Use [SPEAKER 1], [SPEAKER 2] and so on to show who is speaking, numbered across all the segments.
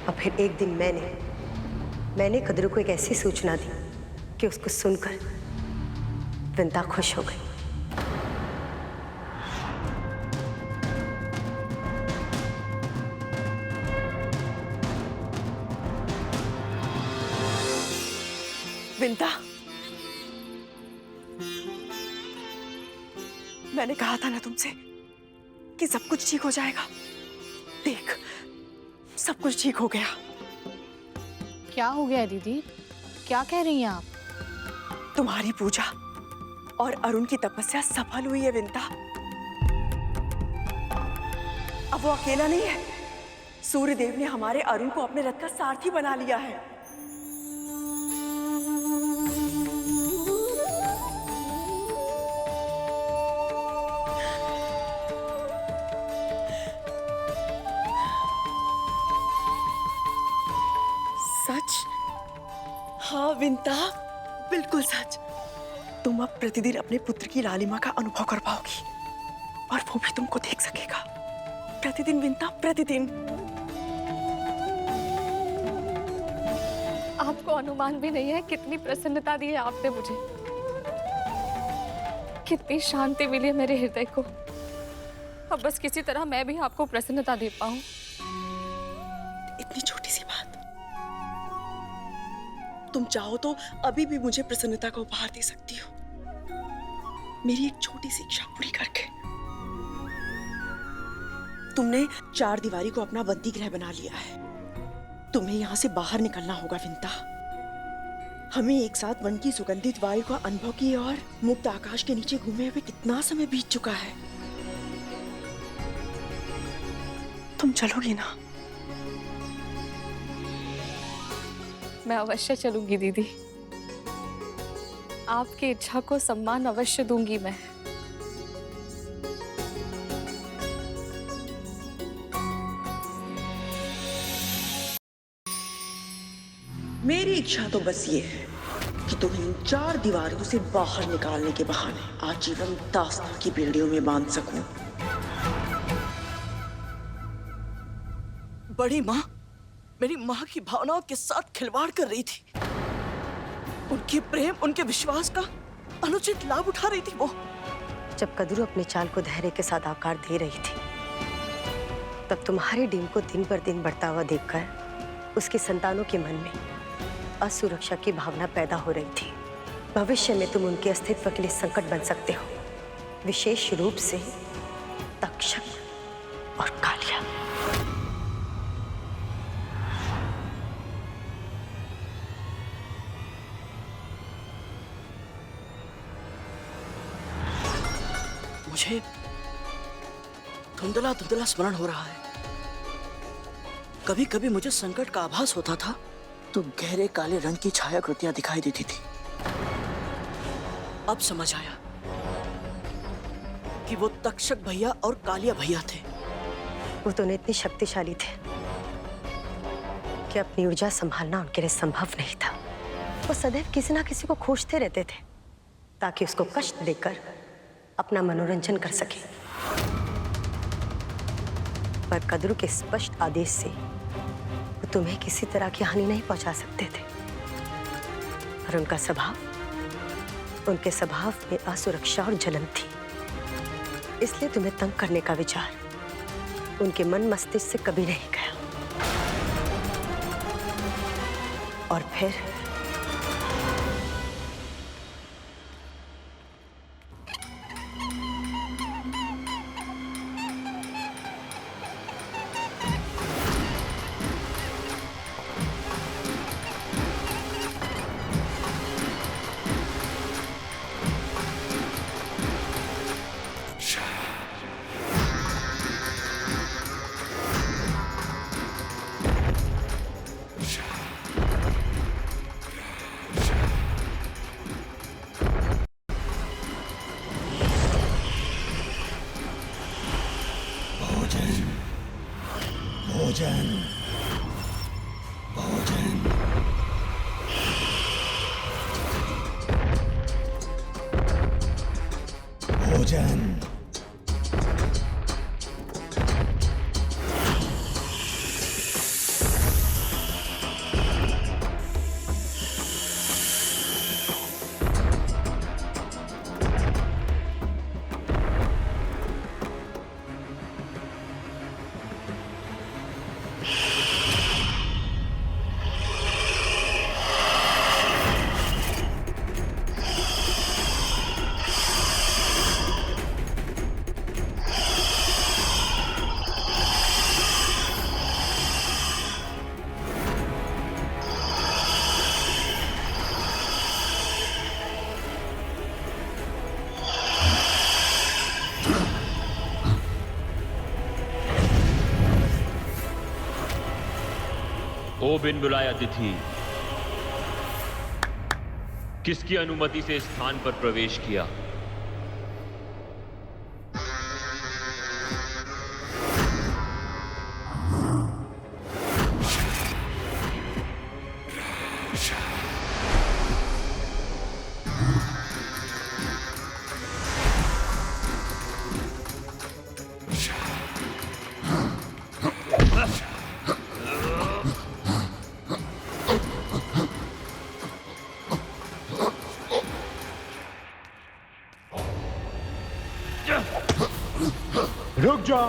[SPEAKER 1] और फिर एक दिन मैंने कदरू को एक ऐसी सूचना दी कि उसको सुनकर विंता खुश हो गई।
[SPEAKER 2] विंता, मैंने कहा था ना तुमसे कि सब कुछ ठीक हो जाएगा। देख, सब कुछ ठीक हो गया।
[SPEAKER 3] क्या हो गया दीदी? क्या कह रही हैं आप?
[SPEAKER 2] तुम्हारी पूजा और अरुण की तपस्या सफल हुई है विंता। अब वो अकेला नहीं है। सूर्यदेव ने हमारे अरुण को अपने रथ का सारथी बना लिया है। सच? हाँ विंता, बिल्कुल सच। तुम अब प्रतिदिन अपने पुत्र की लालिमा का अनुभव कर पाओगी और वो भी तुमको देख सकेगा। प्रतिदिन विंता, प्रतिदिन।
[SPEAKER 3] आपको अनुमान भी नहीं है कितनी प्रसन्नता दी है आपने मुझे, कितनी शांति मिली है मेरे हृदय को। अब बस किसी तरह मैं भी आपको प्रसन्नता दे पाऊं।
[SPEAKER 2] इतनी छोटी सी बात, तुम चाहो तो अभी भी मुझे प्रसन्नता का उपहार दे सकती हो, मेरी एक छोटी सी इच्छा पूरी करके। तुमने चार दीवारी को अपना बंदी गृह बना लिया है। तुम्हें यहां से बाहर निकलना होगा विंता। हमें एक साथ वन की सुगंधित वायु का अनुभव किए और मुक्त आकाश के नीचे घूमे हुए कितना समय बीत चुका है। तुम चलोगी ना?
[SPEAKER 3] मैं अवश्य चलूंगी दीदी, आपकी इच्छा को सम्मान अवश्य दूंगी मैं।
[SPEAKER 2] मेरी इच्छा तो बस ये है कि तुम्हें इन चार दीवारों से बाहर निकालने के बहाने आजीवन दास्तां की बेड़ियों में बांध सकूं। बड़ी माँ मेरी माँ की भावनाओं के साथ खिलवाड़ कर रही थी। उनके प्रेम, उनके विश्वास का अनुचित लाभ उठा रही थी वो।
[SPEAKER 1] जब कदरू अपने चाल को धैर्य के साथ आकार दे रही थी, तब तुम्हारे डीम को दिन पर दिन बढ़ता हुआ देखकर उसकी संतानों के मन में असुरक्षा की भावना पैदा हो रही थी। भविष्य में तुम उनके अस्तित्व के लिए संकट बन सकते हो, विशेष रूप से तक्षक और कालिया।
[SPEAKER 2] मुझे धुंधला धुंधला स्मरण हो रहा है। कभी कभी मुझे संकट का आभास होता था तो गहरे काले रंग की छायाकृतियां दिखाई देती थी। अब समझ आया कि वो तक्षक भैया और कालिया भैया थे।
[SPEAKER 1] वो दोनों इतने शक्तिशाली थे कि अपनी ऊर्जा संभालना उनके लिए संभव नहीं था। वो सदैव किसी ना किसी को खोजते रहते थे ताकि उसको कष्ट देकर अपना मनोरंजन कर सके। पर कदरू के स्पष्ट आदेश से वो तुम्हें किसी तरह की हानि नहीं पहुंचा सकते थे। पर उनके स्वभाव में असुरक्षा और जलन थी, इसलिए तुम्हें तंग करने का विचार उनके मन मस्तिष्क से कभी नहीं गया। और फिर
[SPEAKER 4] भोजन भोजन भोजन।
[SPEAKER 5] ओ बिन बुलाए अतिथि, किसकी अनुमति से इस स्थान पर प्रवेश किया?
[SPEAKER 4] रुक जा।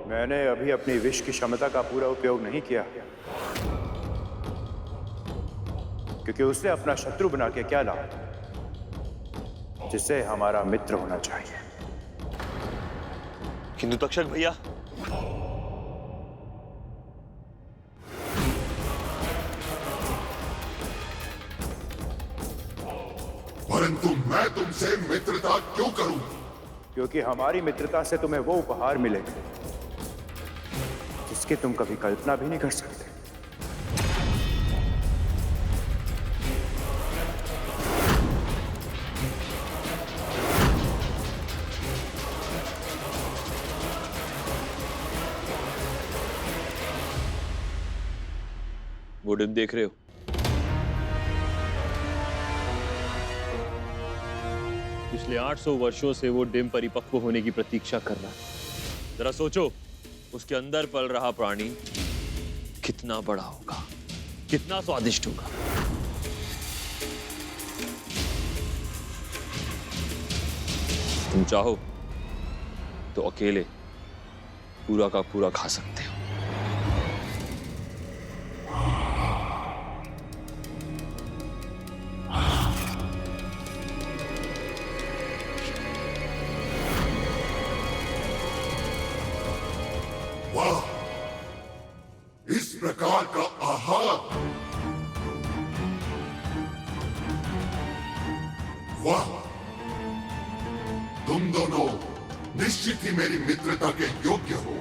[SPEAKER 6] मैंने अभी अपनी विष की क्षमता का पूरा उपयोग नहीं किया, क्योंकि उसे अपना शत्रु बना के क्या लाभ, जिसे हमारा मित्र होना चाहिए।
[SPEAKER 7] किंतु तक्षक भैया,
[SPEAKER 8] परंतु मैं तुमसे मित्रता क्यों करूं?
[SPEAKER 6] क्योंकि हमारी मित्रता से तुम्हें वो उपहार मिलेंगे जिसकी तुम कभी कल्पना भी नहीं कर सकते।
[SPEAKER 5] वो डिम देख रहे हो? पिछले 800 वर्षों से वो डिम परिपक्व होने की प्रतीक्षा कर रहा है। जरा सोचो, उसके अंदर पल रहा प्राणी कितना बड़ा होगा, कितना स्वादिष्ट होगा। तुम चाहो तो अकेले पूरा का पूरा खा सकते हो।
[SPEAKER 8] वाह, इस प्रकार का आहार! वाह, तुम दोनों निश्चित ही मेरी मित्रता के योग्य हो।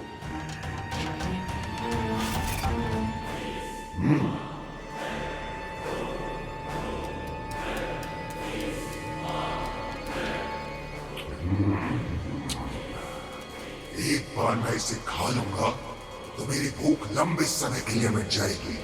[SPEAKER 8] एक बार मैं इसे खा लूंगा तो मेरी भूख लंबे समय के लिए मिट जाएगी।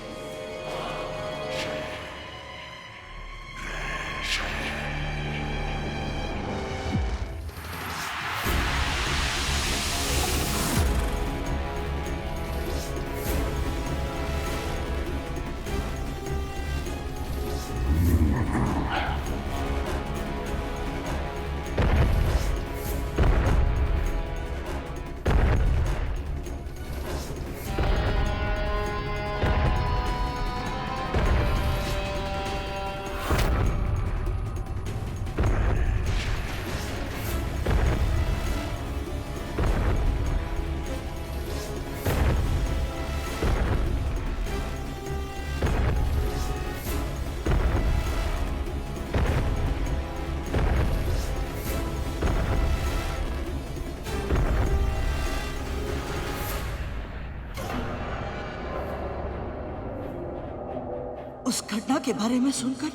[SPEAKER 2] उस घटना के बारे में सुनकर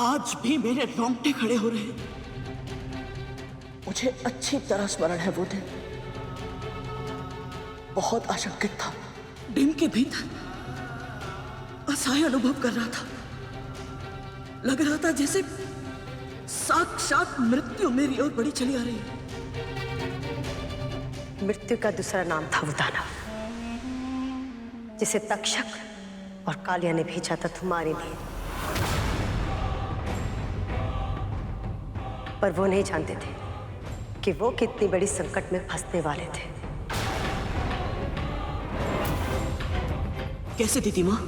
[SPEAKER 2] आज भी मेरे रोंगटे खड़े हो रहे हैं। मुझे अच्छी तरह स्मरण है वो दिन। बहुत आशंकित था, डिम के भीतर असहाय अनुभव कर रहा था। लग रहा था जैसे साक्षात मृत्यु मेरी ओर बढ़ी चली आ रही है।
[SPEAKER 1] मृत्यु का दूसरा नाम था वो दानव, जिसे तक्षक और कालिया ने भेजा था तुम्हारे लिए। पर वो नहीं जानते थे कि वो कितनी बड़ी संकट में फंसने वाले थे।
[SPEAKER 2] कैसे दीदी माँ?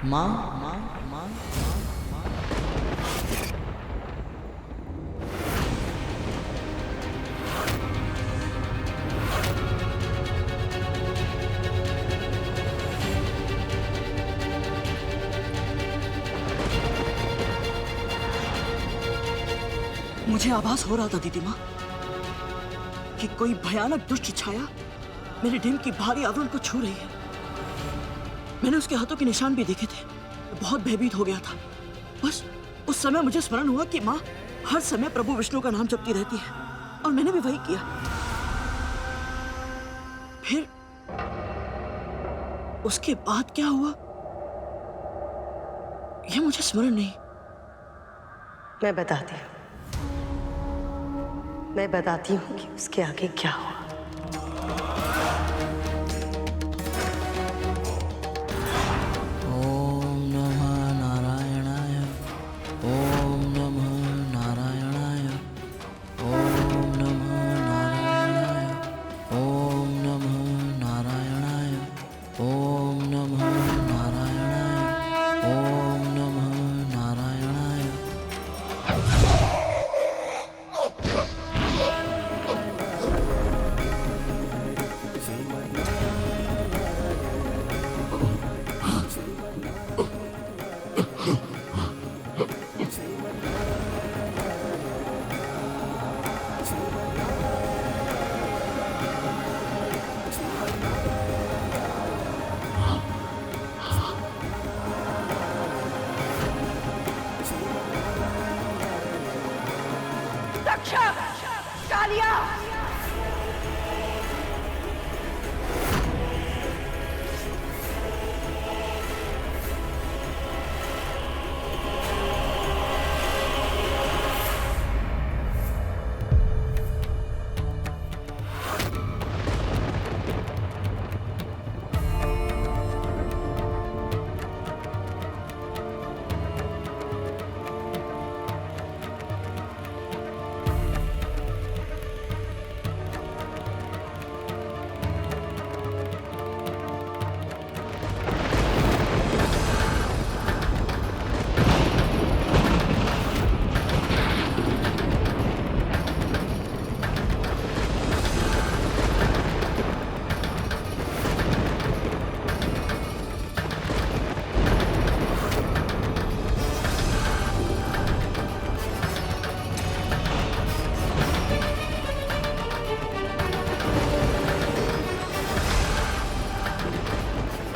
[SPEAKER 7] माँ माँ माँ
[SPEAKER 2] मुझे आभास हो रहा था दीदी माँ कि कोई भयानक दुष्ट छाया मेरे डिम की भारी आवरण को छू रही है। मैंने उसके हाथों के निशान भी देखे थे। बहुत भयभीत हो गया था। बस उस समय मुझे स्मरण हुआ कि माँ हर समय प्रभु विष्णु का नाम जपती रहती है और मैंने भी वही किया। फिर उसके बाद क्या हुआ यह मुझे स्मरण नहीं।
[SPEAKER 1] मैं बताती हूँ कि उसके आगे क्या हुआ।
[SPEAKER 7] ओम नमः नारायणाय ओम नमः नारायणाय ओम नमः नारायणाय ओम नमः नारायणाय ओम नमः नारायणाय ओम नमः नारायणाय।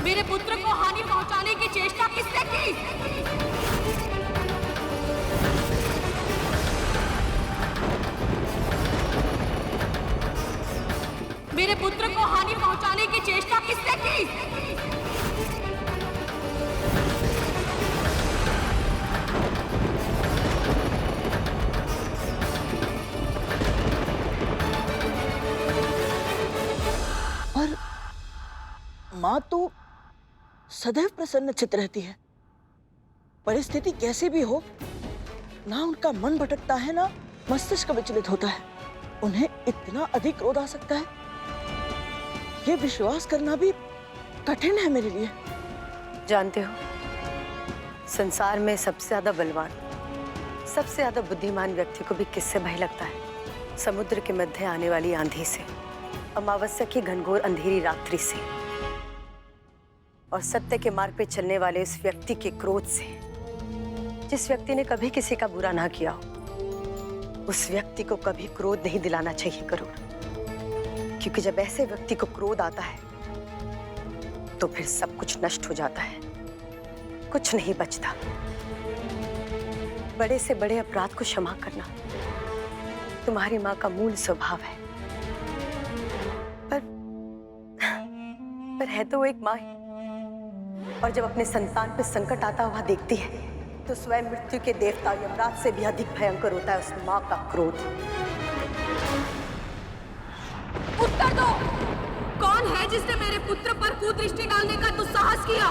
[SPEAKER 3] मेरे पुत्र को हानि पहुंचाने की चेष्टा किसने की? मेरे पुत्र को हानि पहुंचाने की चेष्टा किसने की?
[SPEAKER 2] और माँ तो सदैव प्रसन्न चित्त रहती है। परिस्थिति कैसी भी हो, ना उनका मन भटकता है ना मस्तिष्क विचलित होता है। उन्हें इतना अधिक क्रोध आ सकता है, ये विश्वास करना भी कठिन है मेरे लिए।
[SPEAKER 1] जानते हो, संसार में सबसे ज्यादा बलवान, सबसे ज्यादा बुद्धिमान व्यक्ति को भी किससे भय लगता है? समुद्र के मध्य आने वाली आंधी से, अमावस्या की घनघोर अंधेरी रात्रि से, और सत्य के मार्ग पे चलने वाले उस व्यक्ति के क्रोध से। जिस व्यक्ति ने कभी किसी का बुरा ना किया हो, उस व्यक्ति को कभी क्रोध नहीं दिलाना चाहिए करुण, क्योंकि जब ऐसे व्यक्ति को क्रोध आता है तो फिर सब कुछ नष्ट हो जाता है, कुछ नहीं बचता। बड़े से बड़े अपराध को क्षमा करना तुम्हारी माँ का मूल स्वभाव है, पर है तो वो एक माँ ही, और जब अपने संतान पे संकट आता हुआ देखती है तो स्वयं मृत्यु के देवता यमराज से भी अधिक भयंकर होता है उस माँ का क्रोध।
[SPEAKER 3] उत्तर दो, कौन है जिसने मेरे पुत्र पर कुदृष्टि डालने का दुस्साहस किया?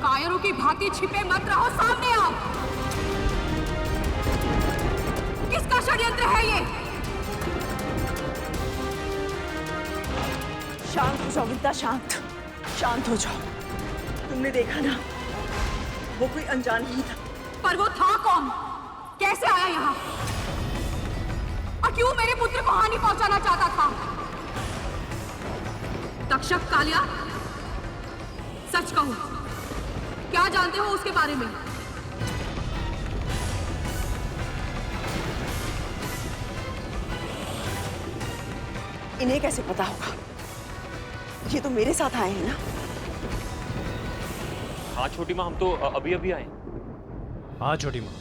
[SPEAKER 3] कायरों की भांति छिपे मत रहो, सामने आओ। किसका षड्यंत्र है ये?
[SPEAKER 2] शांत हो जाओ विद्या, शांत हो जाओ। तुमने देखा ना, वो कोई अनजान ही था।
[SPEAKER 3] पर वो था कौन? कैसे आया यहाँ? और क्यों मेरे पुत्र को हानि पहुंचाना चाहता था? तक्षक कालिया, सच कहो, क्या जानते हो उसके बारे में?
[SPEAKER 2] इन्हें कैसे पता होगा? ये तो मेरे साथ आए हैं ना।
[SPEAKER 5] हाँ छोटी माँ, हम तो अभी अभी आए।
[SPEAKER 4] हाँ छोटी माँ।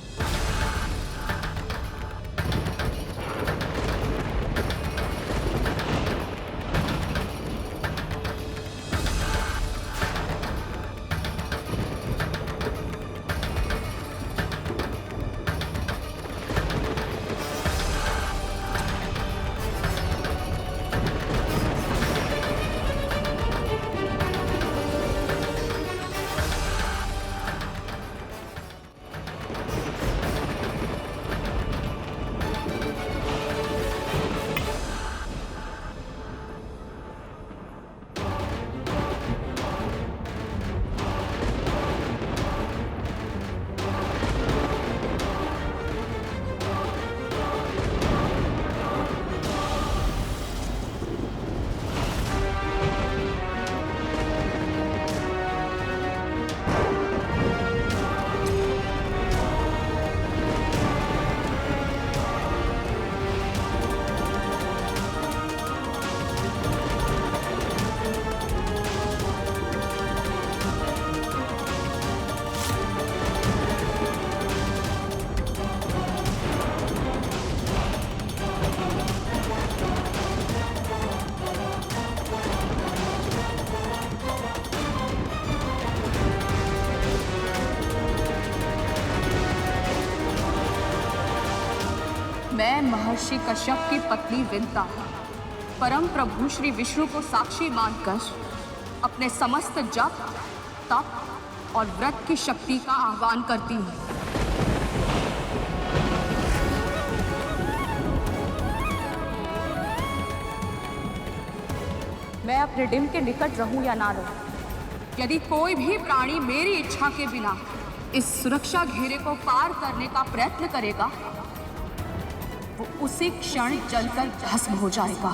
[SPEAKER 3] मैं महर्षि कश्यप की पत्नी विंता परम प्रभु श्री विष्णु को साक्षी मानकर अपने समस्त जप, तप और व्रत की शक्ति का आह्वान करती हूँ। मैं अपने डिंब के निकट रहूं या ना रहूं, यदि कोई भी प्राणी मेरी इच्छा के बिना इस सुरक्षा घेरे को पार करने का प्रयत्न करेगा, वो उसी क्षण जलकर भस्म हो जाएगा।